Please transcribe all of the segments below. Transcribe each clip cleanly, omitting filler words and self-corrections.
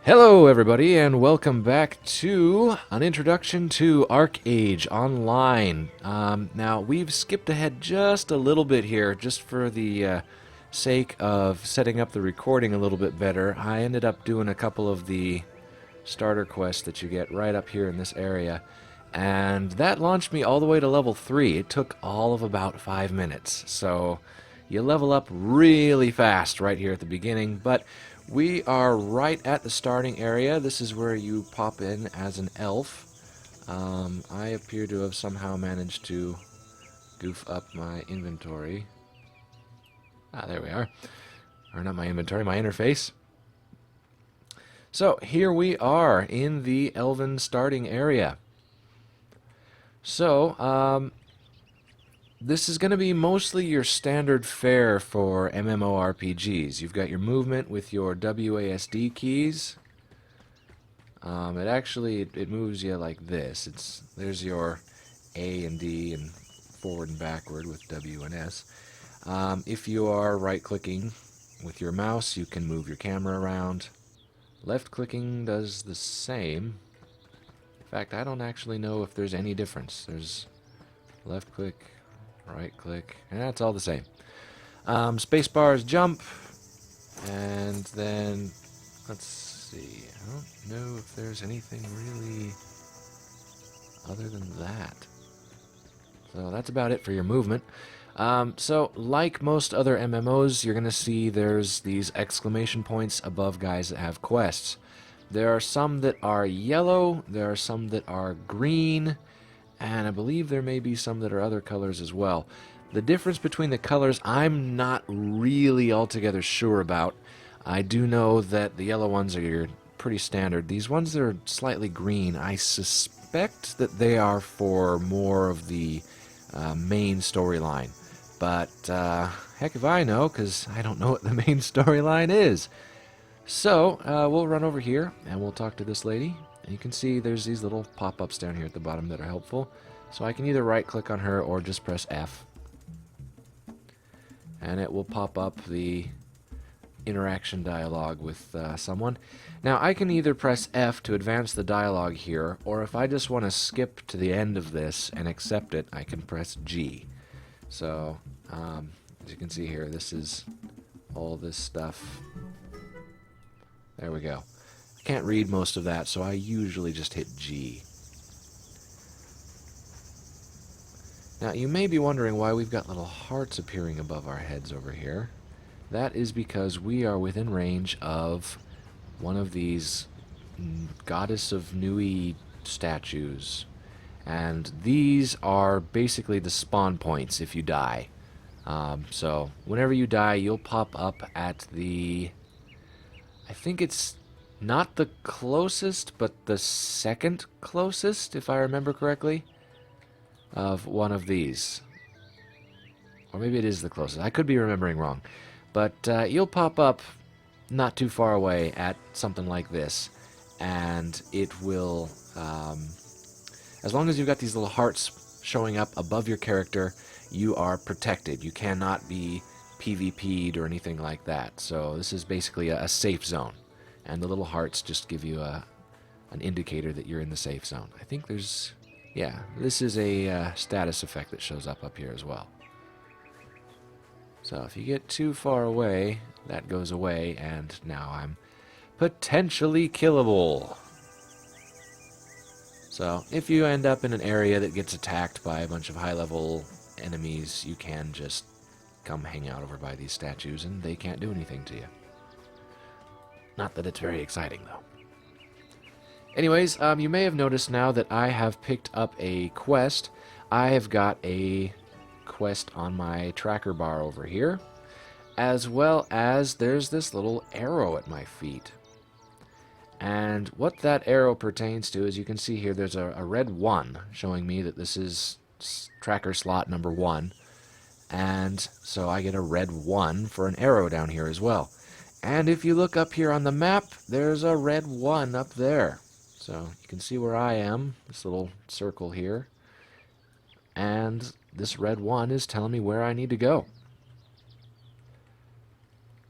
Hello everybody and welcome back to an introduction to ArcheAge Online. Now we've skipped ahead just a little bit here just for the sake of setting up the recording a little bit better. I ended up doing a couple of the starter quests that you get right up here in this area, and that launched me all the way to level 3. It took all of about 5 minutes, so you level up really fast right here at the beginning, but we are right at the starting area. This is where you pop in as an elf. I appear to have somehow managed to goof up my inventory. There we are. Or not my inventory, my interface. So here we are in the elven starting area. So, this is going to be mostly your standard fare for MMORPGs. You've got your movement with your WASD keys. It moves you like this. There's your A and D and forward and backward with W and S. If you are right-clicking with your mouse, you can move your camera around. Left-clicking does the same. In fact, I don't actually know if there's any difference. There's left-click, right-click, and that's all the same. Spacebar is jump, and then let's see. I don't know if there's anything really other than that. So that's about it for your movement. So like most other MMOs, you're going to see there's these exclamation points above guys that have quests. There are some that are yellow, there are some that are green, and I believe there may be some that are other colors as well. The difference between the colors I'm not really altogether sure about. I do know that the yellow ones are pretty standard. These ones that are slightly green, I suspect that they are for more of the main storyline. But heck if I know, because I don't know what the main storyline is. So we'll run over here and we'll talk to this lady. And you can see there's these little pop-ups down here at the bottom that are helpful. So I can either right-click on her or just press F. And it will pop up the interaction dialogue with someone. Now I can either press F to advance the dialogue here, or if I just want to skip to the end of this and accept it, I can press G. So, as you can see here, this is all this stuff. There we go. I can't read most of that, so I usually just hit G. Now, you may be wondering why we've got little hearts appearing above our heads over here. That is because we are within range of one of these Goddess of Nui statues. And these are basically the spawn points if you die. So, whenever you die, you'll pop up at the... I think it's not the closest, but the second closest, if I remember correctly, of one of these. Or maybe it is the closest. I could be remembering wrong. But you'll pop up not too far away at something like this. And it will, as long as you've got these little hearts showing up above your character, you are protected. You cannot be PvP'd or anything like that. So this is basically a safe zone. And the little hearts just give you an indicator that you're in the safe zone. I think there's... yeah, this is a status effect that shows up here as well. So if you get too far away, that goes away, and now I'm potentially killable. So if you end up in an area that gets attacked by a bunch of high-level enemies, you can just come hang out over by these statues, and they can't do anything to you. Not that it's very exciting, though. Anyways, you may have noticed now that I have picked up a quest. I have got a quest on my tracker bar over here, as well as there's this little arrow at my feet. And what that arrow pertains to, as you can see here, there's a red 1 showing me that this is tracker slot number 1. And so I get a red 1 for an arrow down here as well. And if you look up here on the map, there's a red 1 up there. So you can see where I am, this little circle here. And this red 1 is telling me where I need to go.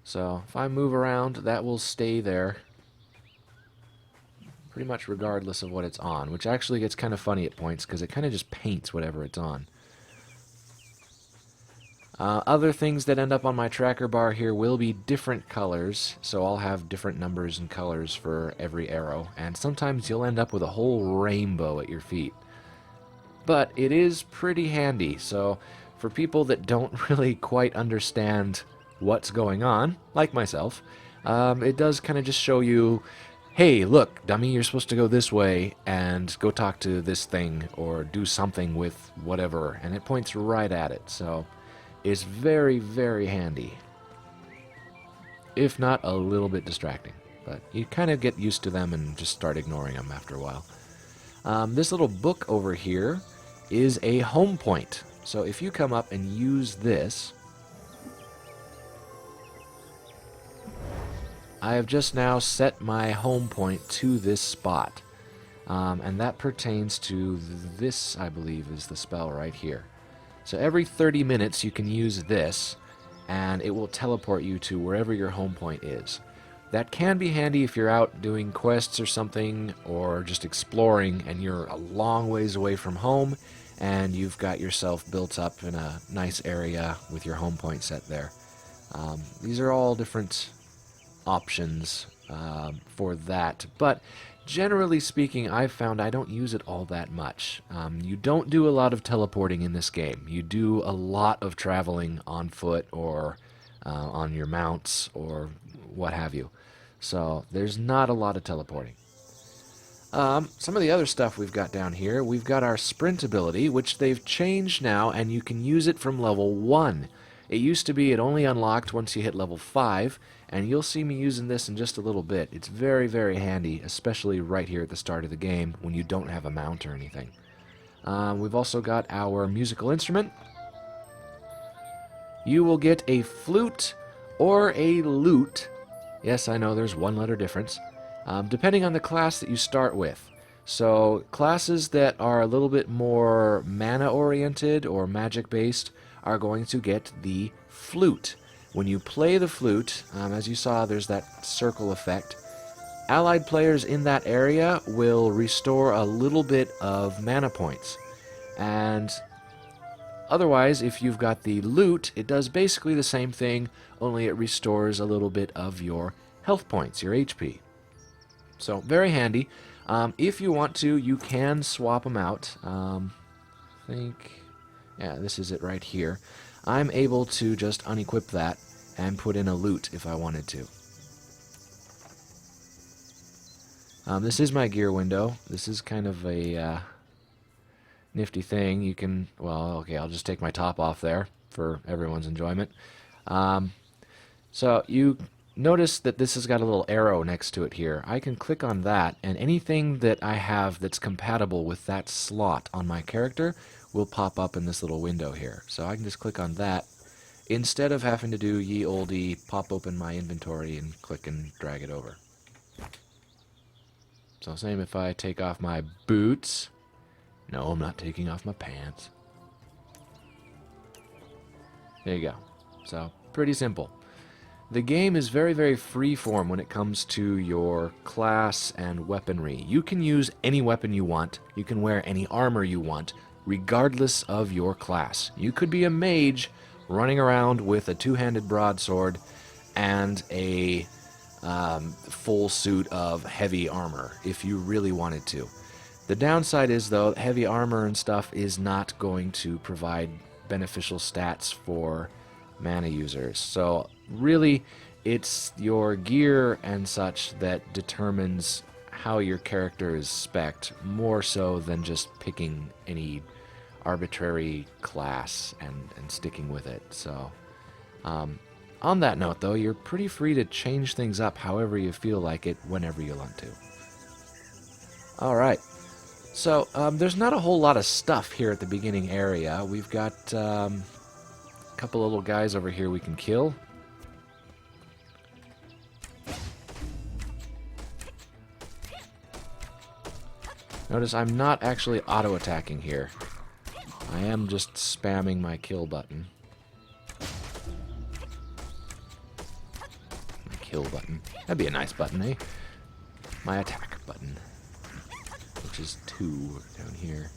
So if I move around, that will stay there. pretty much regardless of what it's on, which actually gets kind of funny at points because it kind of just paints whatever it's on. Other things that end up on my tracker bar here will be different colors, so I'll have different numbers and colors for every arrow, and sometimes you'll end up with a whole rainbow at your feet. But it is pretty handy, so for people that don't really quite understand what's going on, like myself, it does kind of just show you, hey, look, dummy, you're supposed to go this way and go talk to this thing or do something with whatever, and it points right at it, so it's very, very handy. If not a little bit distracting, but you kind of get used to them and just start ignoring them after a while. This little book over here is a home point. So if you come up and use this, I have just now set my home point to this spot. And that pertains to this, I believe, is the spell right here. So every 30 minutes you can use this, and it will teleport you to wherever your home point is. That can be handy if you're out doing quests or something, or just exploring, and you're a long ways away from home, and you've got yourself built up in a nice area with your home point set there. These are all different options for that, but generally speaking, I've found I don't use it all that much. You don't do a lot of teleporting in this game. You do a lot of traveling on foot or on your mounts or what have you. So there's not a lot of teleporting. Some of the other stuff we've got down here, we've got our sprint ability, which they've changed now, and you can use it from level 1. It used to be it only unlocked once you hit level 5, and you'll see me using this in just a little bit. It's very, very handy, especially right here at the start of the game when you don't have a mount or anything. We've also got our musical instrument. You will get a flute or a lute. Yes, I know there's one letter difference, depending on the class that you start with. So classes that are a little bit more mana-oriented or magic-based are going to get the flute. When you play the flute, as you saw, there's that circle effect. Allied players in that area will restore a little bit of mana points. And otherwise, if you've got the lute, it does basically the same thing, only it restores a little bit of your health points, your HP. So, very handy. If you want to, you can swap them out. Yeah, this is it right here. I'm able to just unequip that and put in a lute if I wanted to. This is my gear window. This is kind of a nifty thing. You can, well, okay, I'll just take my top off there for everyone's enjoyment. So you notice that this has got a little arrow next to it here. I can click on that, and anything that I have that's compatible with that slot on my character will pop up in this little window here. So I can just click on that instead of having to do ye olde pop open my inventory and click and drag it over. So same if I take off my boots. No, I'm not taking off my pants. There you go. So pretty simple. The game is very, very freeform when it comes to your class and weaponry. You can use any weapon you want. You can wear any armor you want, regardless of your class. You could be a mage running around with a two-handed broadsword and a full suit of heavy armor, if you really wanted to. The downside is, though, heavy armor and stuff is not going to provide beneficial stats for mana users. So really, it's your gear and such that determines how your character is spec'd, more so than just picking any arbitrary class and sticking with it. So on that note, though, you're pretty free to change things up however you feel like it, whenever you want to. Alright, so there's not a whole lot of stuff here at the beginning area. We've got a couple of little guys over here we can kill. Notice I'm not actually auto-attacking here. I am just spamming my kill button. My kill button. That'd be a nice button, eh? My attack button. which is 2 down here.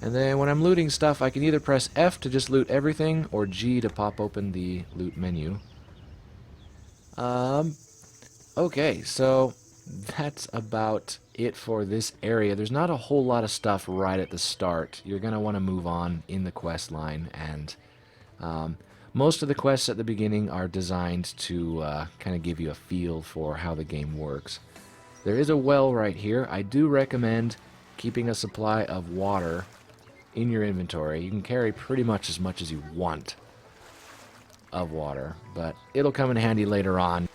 And then when I'm looting stuff, I can either press F to just loot everything, or G to pop open the loot menu. Okay, so that's about it for this area. There's not a whole lot of stuff right at the start. You're going to want to move on in the quest line, and most of the quests at the beginning are designed to kind of give you a feel for how the game works. There is a well right here. I do recommend keeping a supply of water in your inventory. You can carry pretty much as you want of water, but it'll come in handy later on.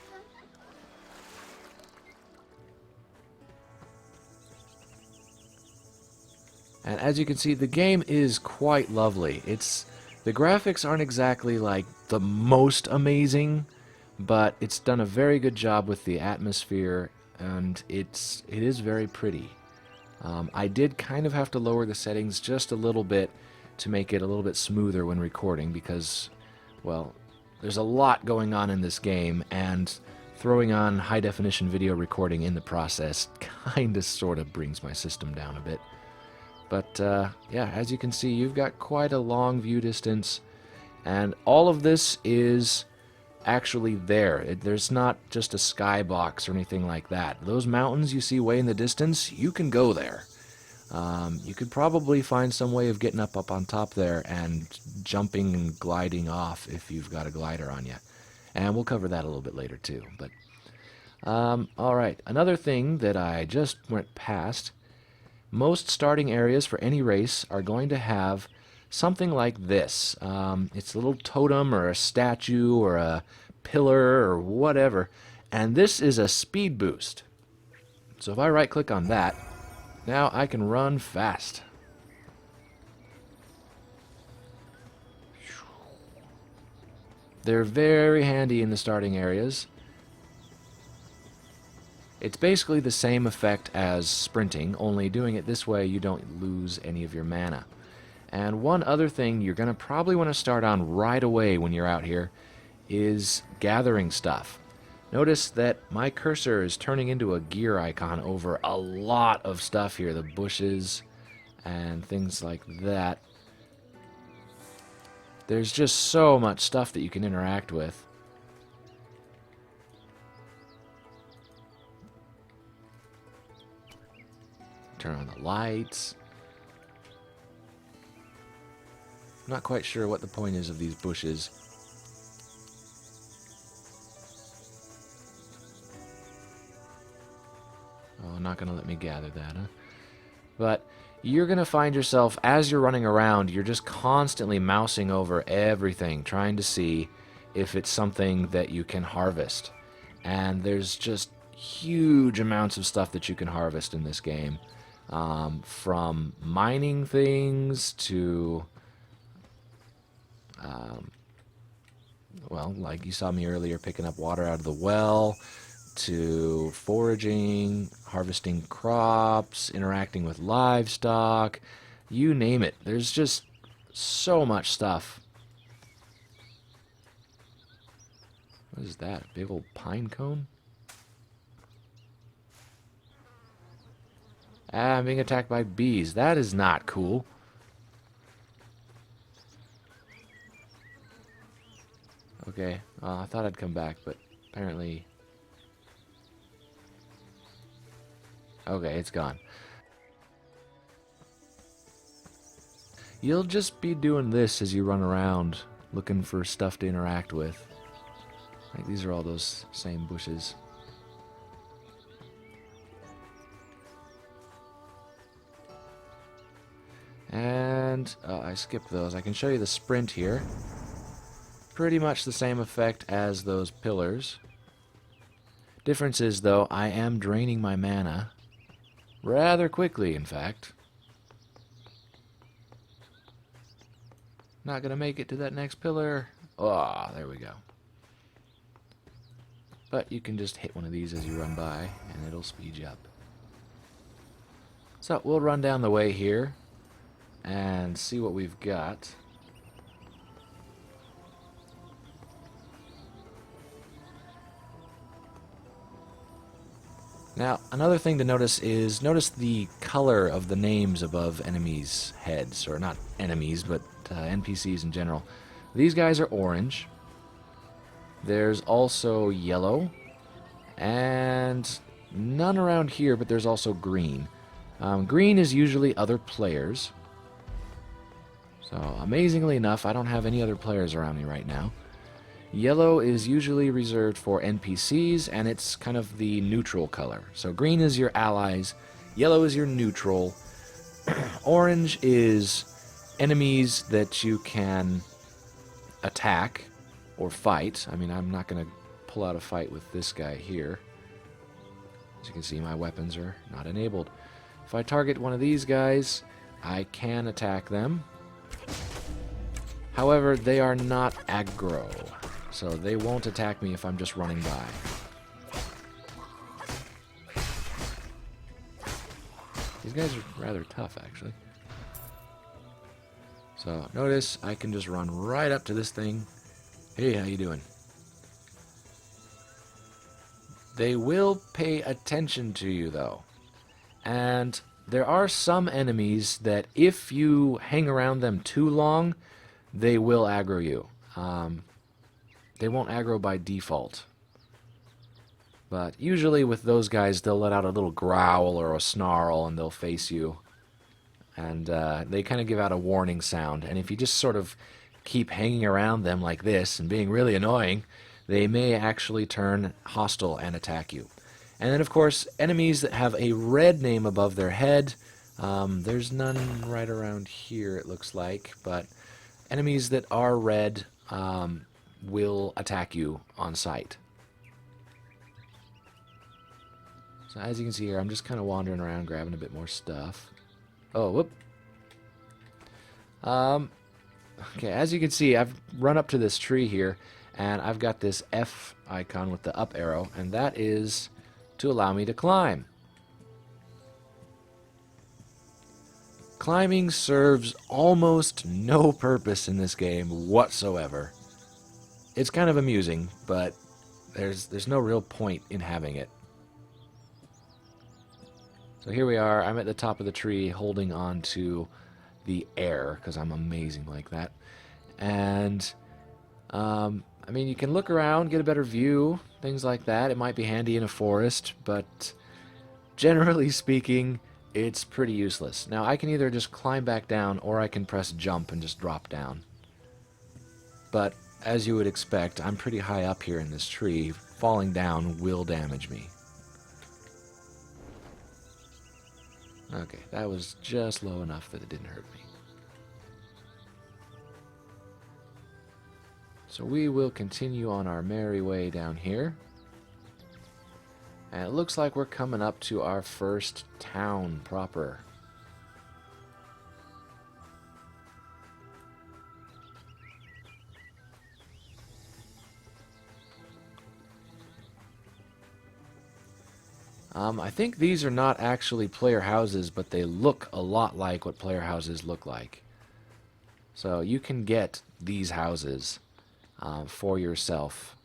And as you can see, the game is quite lovely. The graphics aren't exactly like the most amazing, but it's done a very good job with the atmosphere, and it is very pretty. I did kind of have to lower the settings just a little bit to make it a little bit smoother when recording because, well, there's a lot going on in this game, and throwing on high-definition video recording in the process kind of sort of brings my system down a bit. But, yeah, as you can see, you've got quite a long view distance, and all of this is actually there. There's not just a skybox or anything like that. Those mountains you see way in the distance, you can go there. You could probably find some way of getting up on top there and jumping and gliding off if you've got a glider on you. And we'll cover that a little bit later too. But alright, another thing that I just went past, most starting areas for any race are going to have something like this. It's a little totem or a statue or a pillar or whatever, and this is a speed boost. So if I right click on that, now I can run fast. They're very handy in the starting areas. It's basically the same effect as sprinting, only doing it this way you don't lose any of your mana. And one other thing you're going to probably want to start on right away when you're out here is gathering stuff. Notice that my cursor is turning into a gear icon over a lot of stuff here, the bushes and things like that. There's just so much stuff that you can interact with. Turn on the lights. I'm not quite sure what the point is of these bushes. Oh, not going to let me gather that, huh? But you're going to find yourself, as you're running around, you're just constantly mousing over everything, trying to see if it's something that you can harvest. And there's just huge amounts of stuff that you can harvest in this game. From mining things to... well, like you saw me earlier picking up water out of the well, to foraging, harvesting crops, interacting with livestock, you name it. There's just so much stuff. What is that? A big old pine cone? Ah, I'm being attacked by bees. That is not cool. Okay, I thought I'd come back, but apparently... Okay, it's gone. You'll just be doing this as you run around, looking for stuff to interact with. Like these are all those same bushes. And I skipped those. I can show you the sprint here. Pretty much the same effect as those pillars. Difference is, though, I am draining my mana rather quickly, in fact. Not gonna make it to that next pillar. Oh, there we go. But you can just hit one of these as you run by, and it'll speed you up. So we'll run down the way here and see what we've got. Now, another thing to notice is notice the color of the names above enemies' heads. Or not enemies, but NPCs in general. These guys are orange. There's also yellow. And none around here, but there's also green. Green is usually other players. So, amazingly enough, I don't have any other players around me right now. Yellow is usually reserved for NPCs, and it's kind of the neutral color. So green is your allies, yellow is your neutral, orange is enemies that you can attack or fight. I mean, I'm not going to pull out a fight with this guy here. As you can see, my weapons are not enabled. If I target one of these guys, I can attack them. However, they are not aggro. So they won't attack me if I'm just running by. These guys are rather tough, actually. So notice I can just run right up to this thing. Hey, how you doing? They will pay attention to you, though. And there are some enemies that if you hang around them too long, they will aggro you. They won't aggro by default. But usually with those guys, they'll let out a little growl or a snarl and they'll face you. And they kind of give out a warning sound. And if you just sort of keep hanging around them like this and being really annoying, they may actually turn hostile and attack you. And then, of course, enemies that have a red name above their head, there's none right around here, it looks like. But enemies that are red will attack you on sight. So as you can see here, I'm just kind of wandering around grabbing a bit more stuff. Oh, whoop. Okay, as you can see, I've run up to this tree here, and I've got this F icon with the up arrow, and that is to allow me to climb. Climbing serves almost no purpose in this game whatsoever. It's kind of amusing, but there's no real point in having it. So here we are. I'm at the top of the tree holding on to the air because I'm amazing like that. And I mean, you can look around, get a better view, things like that. It might be handy in a forest, but generally speaking, it's pretty useless. Now, I can either just climb back down or I can press jump and just drop down. But as you would expect, I'm pretty high up here in this tree. Falling down will damage me. Okay, that was just low enough that it didn't hurt me. So we will continue on our merry way down here. And it looks like we're coming up to our first town proper. I think these are not actually player houses, but they look a lot like what player houses look like. So you can get these houses for yourself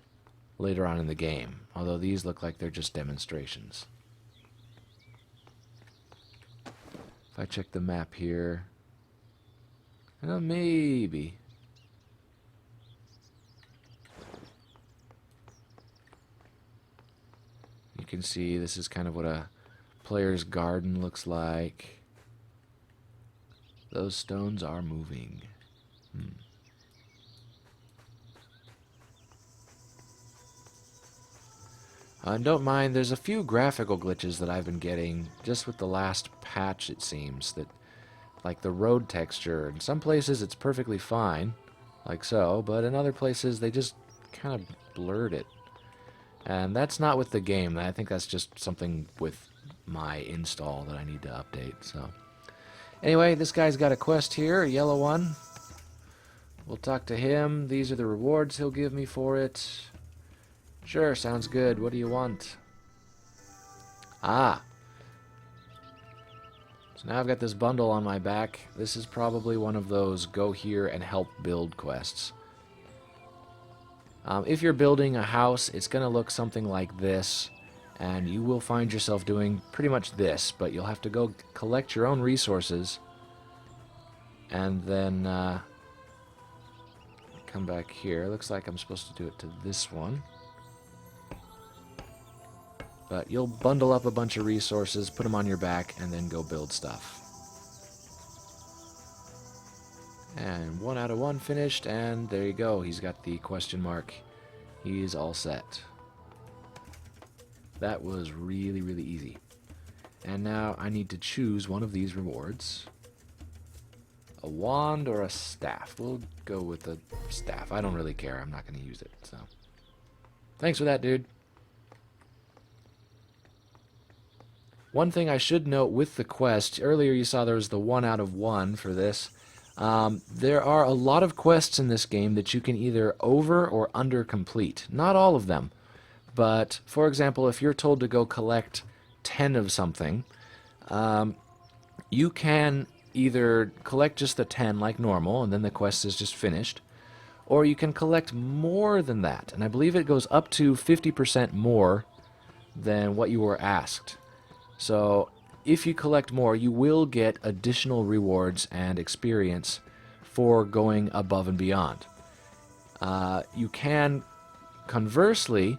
later on in the game, although these look like they're just demonstrations. If I check the map here, maybe. You can see this is kind of what a player's garden looks like. Those stones are moving. And don't mind, there's a few graphical glitches that I've been getting just with the last patch, it seems. That, like the road texture. In some places it's perfectly fine, like so, but in other places they just kind of blurred it. And that's not with the game. I think that's just something with my install that I need to update. So, anyway, this guy's got a quest here, a yellow one. We'll talk to him. These are the rewards he'll give me for it. Sure, sounds good. What do you want? Ah. So now I've got this bundle on my back. This is probably one of those go here and help build quests. If you're building a house, it's going to look something like this. and you will find yourself doing pretty much this, but you'll have to go collect your own resources and then come back here. Looks like I'm supposed to do it to this one. But you'll bundle up a bunch of resources, put them on your back, and then go build stuff. And 1 out of 1 finished, and there you go. He's got the question mark. He's all set. That was really, really easy. And now I need to choose one of these rewards. A wand or a staff. We'll go with the staff. I don't really care. I'm not going to use it. So, thanks for that, dude. One thing I should note with the quest, earlier you saw there was the 1 out of 1 for this. There are a lot of quests in this game that you can either over or under complete. Not all of them, but for example, if you're told to go collect 10 of something, you can either collect just the 10 like normal and then the quest is just finished, or you can collect more than that, and I believe it goes up to 50% more than what you were asked. So if you collect more, you will get additional rewards and experience for going above and beyond. You can, conversely,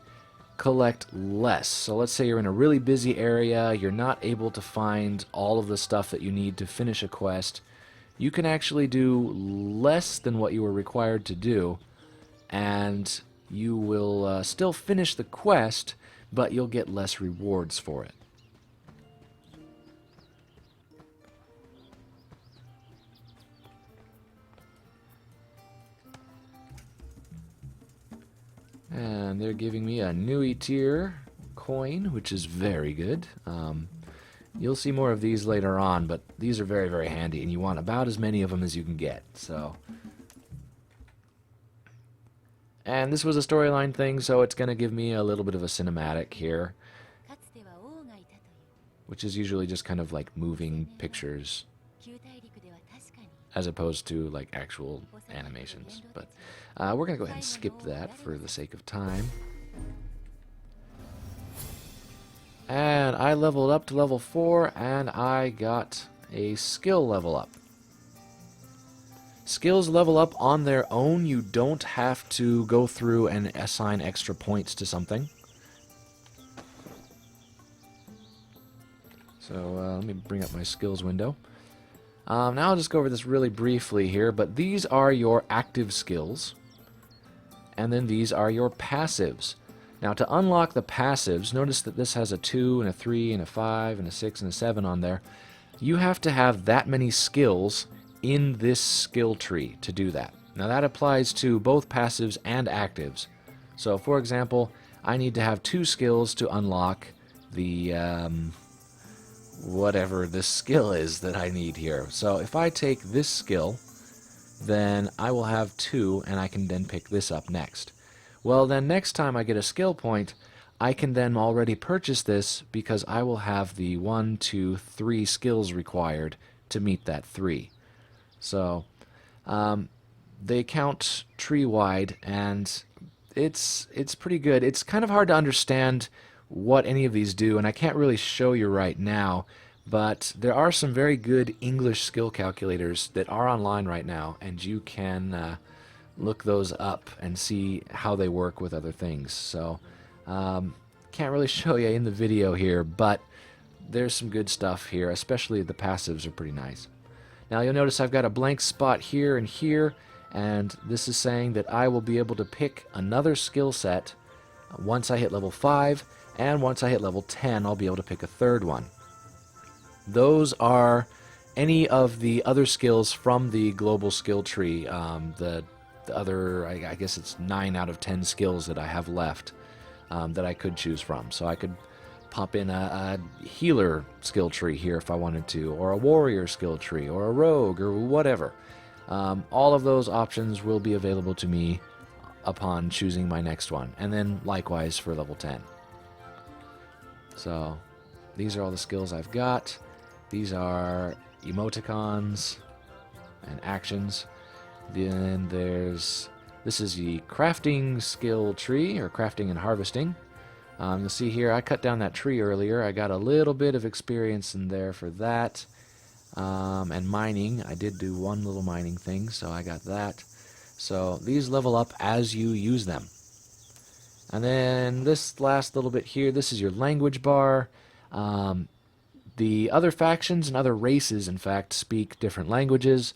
collect less. So let's say you're in a really busy area, you're not able to find all of the stuff that you need to finish a quest. You can actually do less than what you were required to do, and you will still finish the quest, but you'll get less rewards for it. And they're giving me a Nui tier coin, which is very good. You'll see more of these later on, but these are very, very handy, and you want about as many of them as you can get. So, and this was a storyline thing, so it's going to give me a little bit of a cinematic here, which is usually just kind of like moving pictures as opposed to like actual animations. But we're going to go ahead and skip that for the sake of time. And I leveled up to level 4, and I got a skill level up. Skills level up on their own. You don't have to go through and assign extra points to something. So let me bring up my skills window. Now I'll just go over this really briefly here, but these are your active skills, and then these are your passives. Now to unlock the passives, notice that this has a 2 and a 3 and a 5 and a 6 and a 7 on there. You have to have that many skills in this skill tree to do that. Now that applies to both passives and actives. So for example, I need to have 2 skills to unlock the whatever this skill is that I need here. So if I take this skill, then I will have 2, and I can then pick this up next. Well, then next time I get a skill point, I can then already purchase this because I will have the 1, 2, 3 skills required to meet that 3. So they count tree-wide, and it's pretty good. It's kind of hard to understand what any of these do, and I can't really show you right now, but there are some very good English skill calculators that are online right now, and you can look those up and see how they work with other things. So can't really show you in the video here, but there's some good stuff here, especially the passives are pretty nice. Now you'll notice I've got a blank spot here and here, and this is saying that I will be able to pick another skill set once I hit level 5, and once I hit level 10 I'll be able to pick a third one. Those are any of the other skills from the global skill tree. The other, I guess it's 9 out of 10 skills that I have left that I could choose from. So I could pop in a healer skill tree here if I wanted to, or a warrior skill tree, or a rogue, or whatever. All of those options will be available to me upon choosing my next one, and then likewise for level 10. So these are all the skills I've got. These are emoticons and actions. Then this is the crafting skill tree, or crafting and harvesting. You'll see here, I cut down that tree earlier. I got a little bit of experience in there for that. And mining, I did do one little mining thing, so I got that. So these level up as you use them. And then this last little bit here, this is your language bar. The other factions and other races, in fact, speak different languages.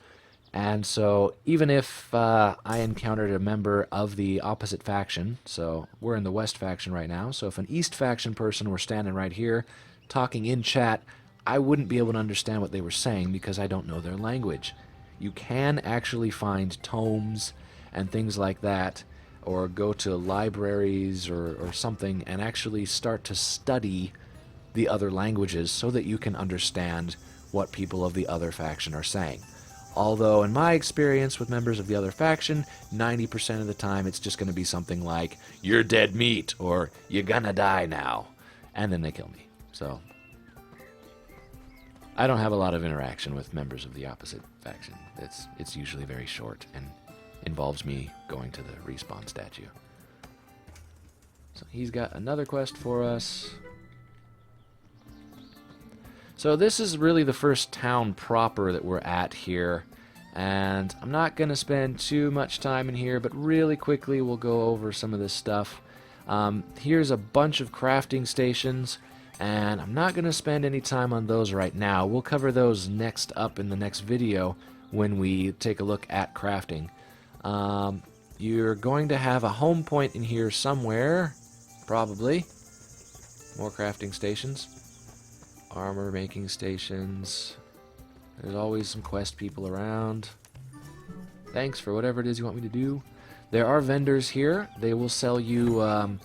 And so even if I encountered a member of the opposite faction, so we're in the West faction right now, so if an East faction person were standing right here talking in chat, I wouldn't be able to understand what they were saying because I don't know their language. You can actually find tomes and things like that, or go to libraries or something and actually start to study the other languages so that you can understand what people of the other faction are saying. Although, in my experience with members of the other faction, 90% of the time it's just going to be something like, "You're dead meat," or "You're gonna die now," and then they kill me. So, I don't have a lot of interaction with members of the opposite faction. It's usually very short and involves me going to the respawn statue. So he's got another quest for us. So this is really the first town proper that we're at here, and I'm not going to spend too much time in here, but really quickly we'll go over some of this stuff. Here's a bunch of crafting stations, and I'm not going to spend any time on those right now. We'll cover those next up in the next video when we take a look at crafting. You're going to have a home point in here somewhere, probably. More crafting stations. Armor making stations. There's always some quest people around. Thanks for whatever it is you want me to do. There are vendors here. They will sell you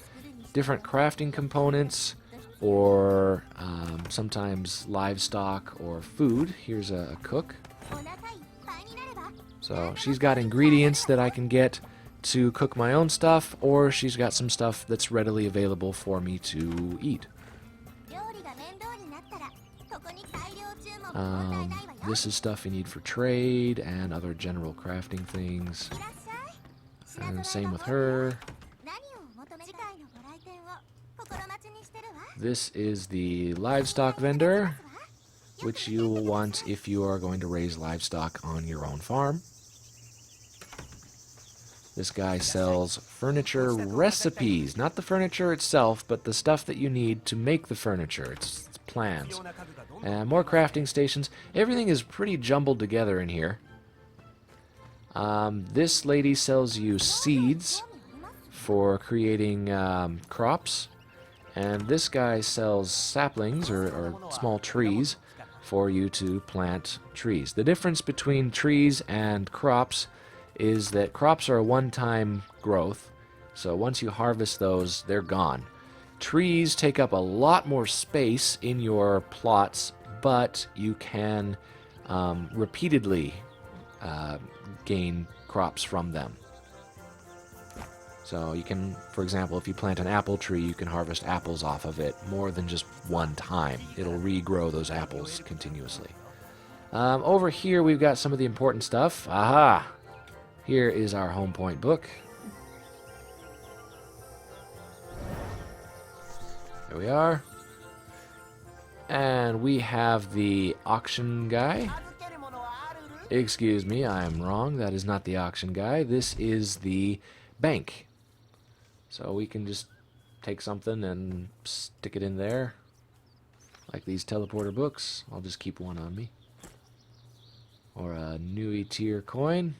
different crafting components, or sometimes livestock or food. Here's a cook. So she's got ingredients that I can get to cook my own stuff, or she's got some stuff that's readily available for me to eat. This is stuff you need for trade and other general crafting things. And same with her. This is the livestock vendor, which you will want if you are going to raise livestock on your own farm. This guy sells furniture recipes, not the furniture itself, but the stuff that you need to make the furniture. It's plans. And more crafting stations. Everything is pretty jumbled together in here. This lady sells you seeds for creating crops. And this guy sells saplings, or small trees, for you to plant trees. The difference between trees and crops is that crops are a one-time growth. So once you harvest those, they're gone. Trees take up a lot more space in your plots, but you can repeatedly gain crops from them. So you can, for example, if you plant an apple tree, you can harvest apples off of it more than just one time. It'll regrow those apples continuously. Over here we've got some of the important stuff. Aha! Here is our home point book. There we are. And we have the auction guy. Excuse me, I am wrong. That is not the auction guy. This is the bank. So we can just take something and stick it in there. Like these teleporter books. I'll just keep one on me. Or a Nui tier coin.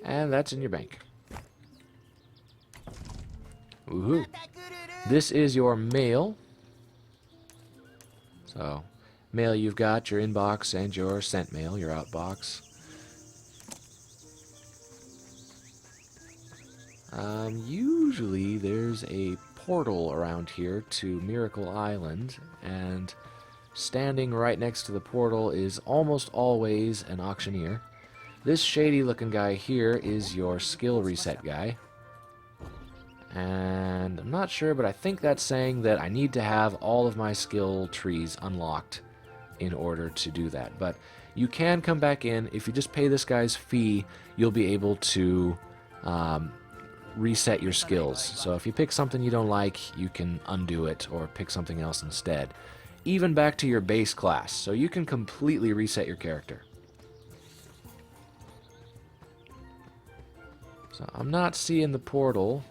And that's in your bank. Woohoo. This is your mail. So, mail you've got, your inbox and your sent mail, your outbox. Usually there's a portal around here to Miracle Island, and standing right next to the portal is almost always an auctioneer. This shady looking guy here is your skill reset guy. And I'm not sure, but I think that's saying that I need to have all of my skill trees unlocked in order to do that. But you can come back in. If you just pay this guy's fee, you'll be able to reset your skills. So if you pick something you don't like, you can undo it or pick something else instead. Even back to your base class, so you can completely reset your character. So I'm not seeing the portal.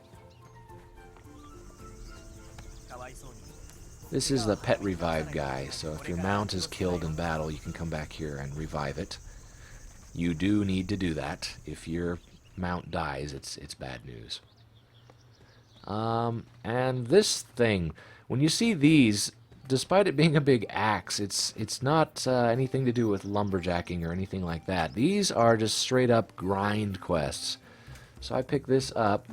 This is the pet revive guy, so if your mount is killed in battle, you can come back here and revive it. You do need to do that. If your mount dies, it's bad news. And this thing, when you see these, despite it being a big axe, it's not anything to do with lumberjacking or anything like that. These are just straight up grind quests. So I pick this up.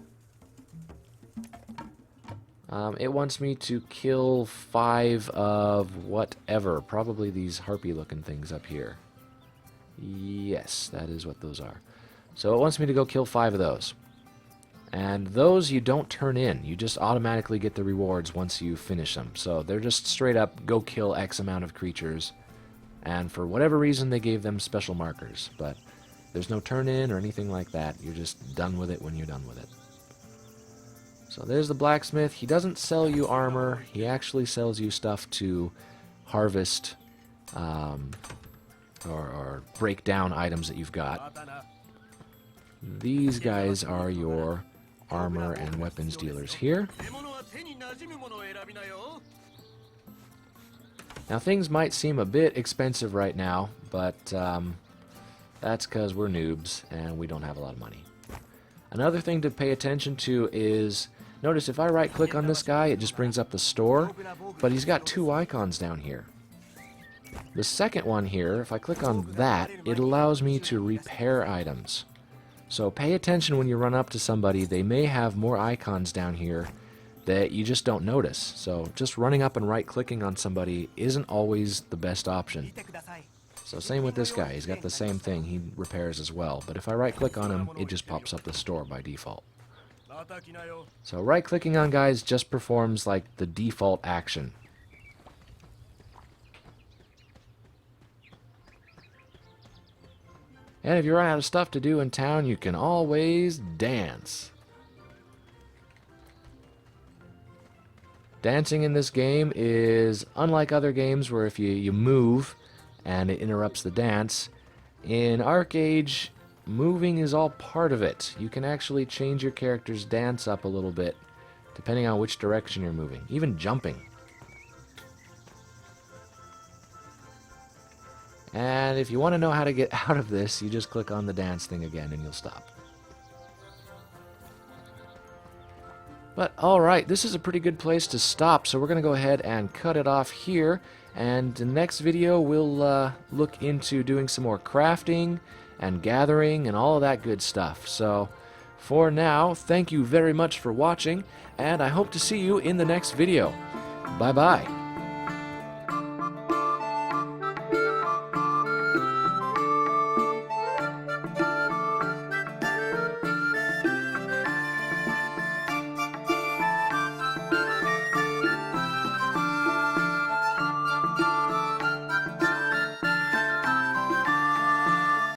It wants me to kill 5 of whatever, probably these harpy looking things up here. Yes, that is what those are. So it wants me to go kill 5 of those. And those you don't turn in. You just automatically get the rewards once you finish them. So they're just straight up go kill X amount of creatures. And for whatever reason they gave them special markers. But there's no turn in or anything like that. You're just done with it when you're done with it. So there's the blacksmith. He doesn't sell you armor. He actually sells you stuff to harvest or break down items that you've got. These guys are your armor and weapons dealers here. Now things might seem a bit expensive right now, but that's because we're noobs and we don't have a lot of money. Another thing to pay attention to is, notice if I right click on this guy, it just brings up the store, but he's got 2 icons down here. The second one here, if I click on that, it allows me to repair items. So pay attention when you run up to somebody. They may have more icons down here that you just don't notice. So just running up and right clicking on somebody isn't always the best option. So same with this guy. He's got the same thing. He repairs as well. But if I right click on him, it just pops up the store by default. So right clicking on guys just performs like the default action. And if you run out of stuff to do in town, you can always dance. Dancing in this game is unlike other games where if you move and it interrupts the dance. In ArcheAge, moving is all part of it. You can actually change your character's dance up a little bit depending on which direction you're moving, even jumping. And if you want to know how to get out of this, you just click on the dance thing again and you'll stop. But alright, this is a pretty good place to stop, so we're going to go ahead and cut it off here. And in the next video, we'll look into doing some more crafting and gathering and all of that good stuff. So for now, thank you very much for watching, and I hope to see you in the next video. Bye-bye.